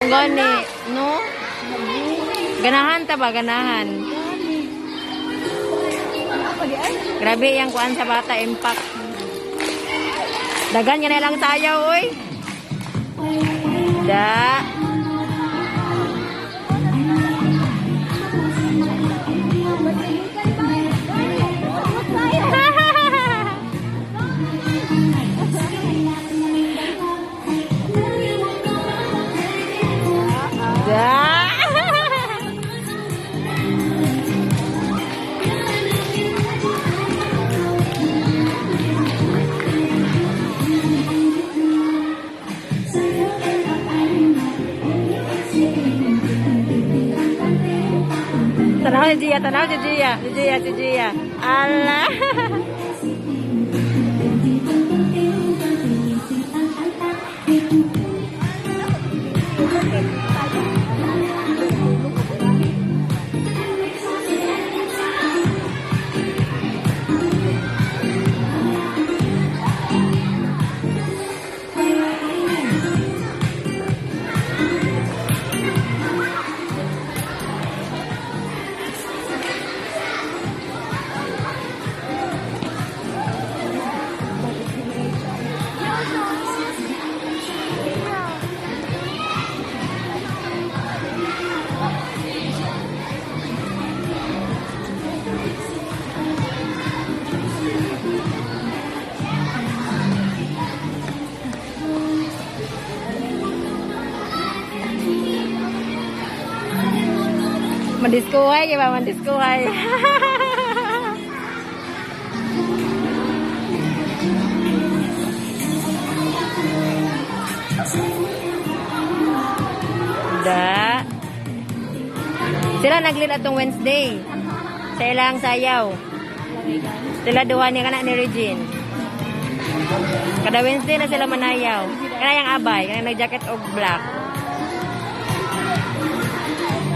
gani, no? Ganahan ta ba, ganahan? Grabe yang kuan sa bata, impact. Dagan nga na lang tayo, oy. Da. Da. Tanaw si Gia. Allah. Mendiskuhay, ya Pak, mendiskuhay. Da. Sila naglit atong Wednesday. Sa ilang sayaw. Sila duha ni kana ni Regine. Kada Wednesday na sila manayaw. Kana yang abay, kana nag-jacket og black.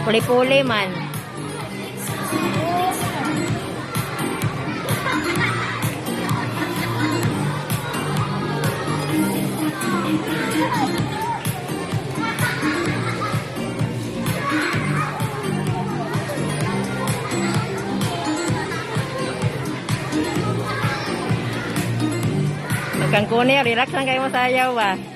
Puli-puli man. Kang Kuni, relax lang kayo masayaw ba?